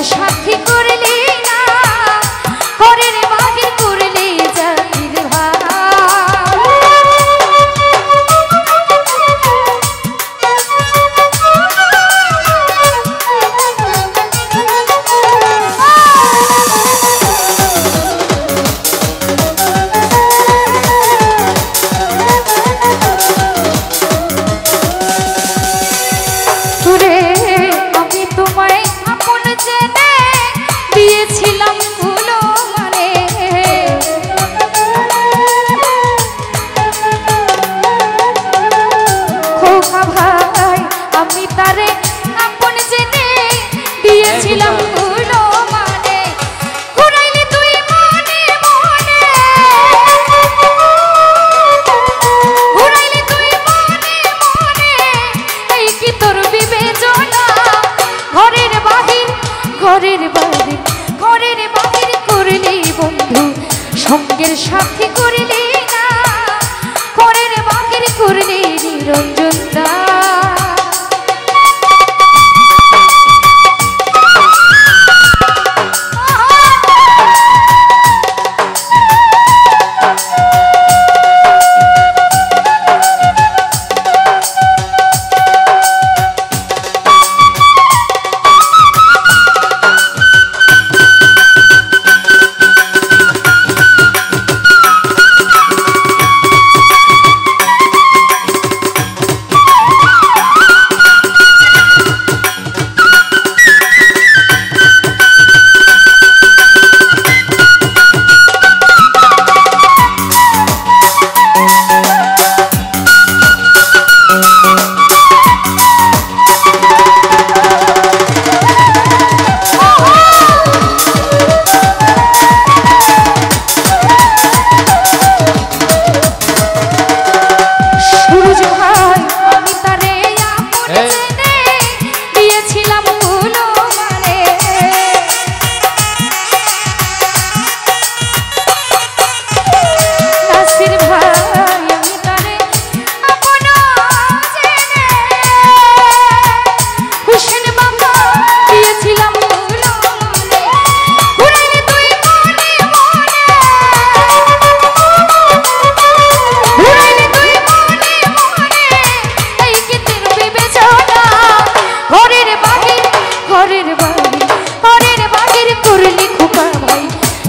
সাথী করলি না ঘরের বাহির করলি জাতির ভাই ঘরের বাহির করলি বন্ধু সঙ্গের সাথী করলি না ঘরের বাহির করলি নিরঞ্জন দা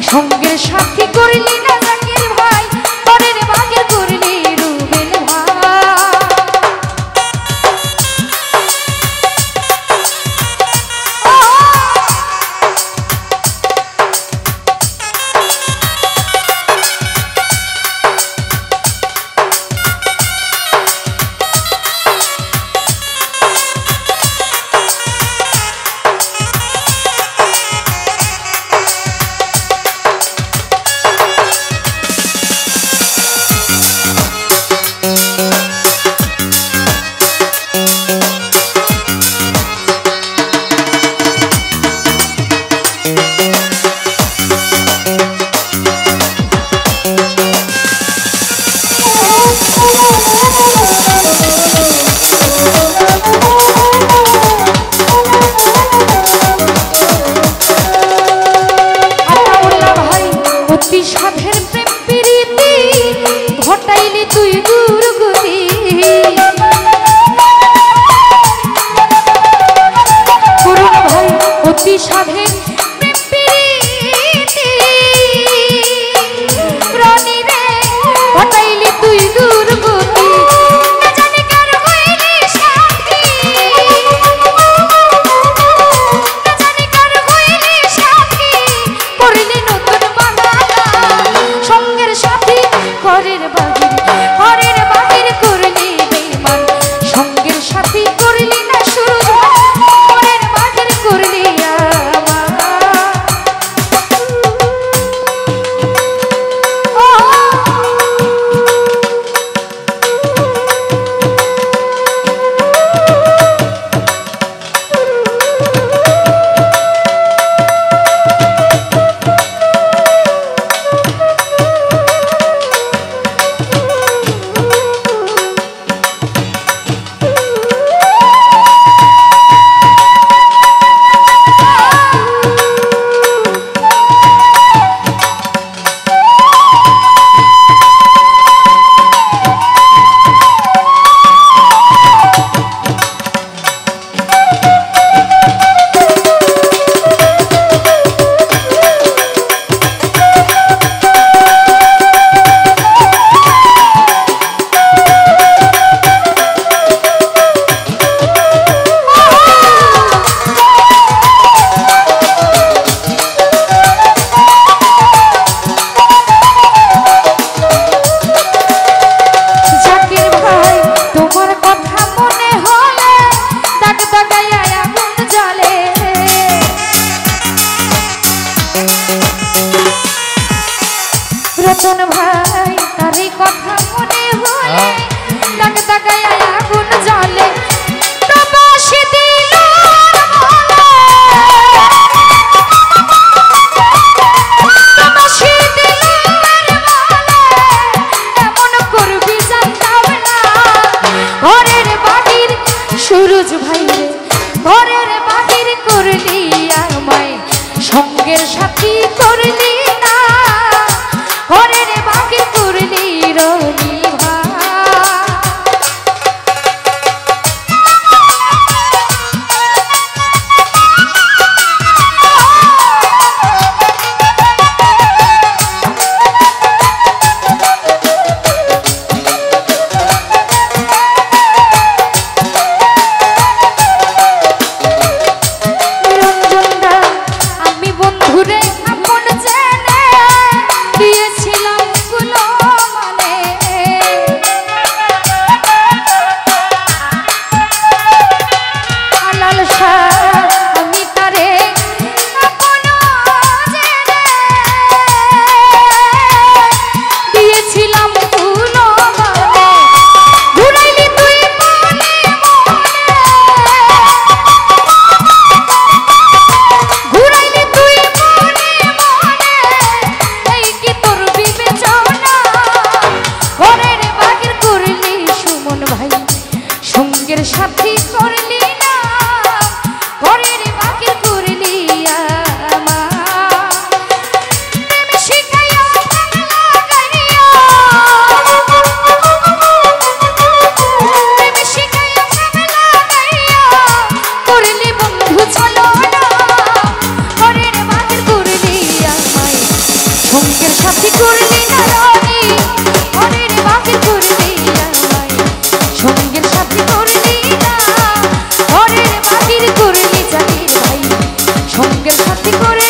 সঙ্গের সাথী করলি না জাকির ভাই ঘরের বাহির করলি রুবেল সাধের প্রেম প্রীতি ঘটাইলি তুই দুর্গতি করুণ ভাই অতি সাধের প্রেম প্রীতি রানী রে ঘটাইলি তুই দুর্গতি ঘরের বাহির করলি বেঈমান সঙ্গের সাথী করলি না সুরজ ঘরের বাহির করলি আমার জায়গায় আগুন জ্বলে প্রবাসী দিল প্রবাসী দিল এমন করবি জানতাম না ঘরের বাহির সুরজ ভাই রে ঘরের বাহির করলি আমায় সঙ্গের সাথী করলি না ঘরের বাহির করলি রনি সাথী করলি না ঘরের বাকি করলি প্রেম শিখাইয়া প্রেম শিখাইয়া করলি বন্ধু চলো না ঘরের বাকি করলি আমায় সঙ্গের সাথী করলি না রানী ঘরের বাকি করলি আমায় সঙ্গের সাথী করলি ঘরের বাহির করলি জানি ভাই সঙ্গের সাথী করে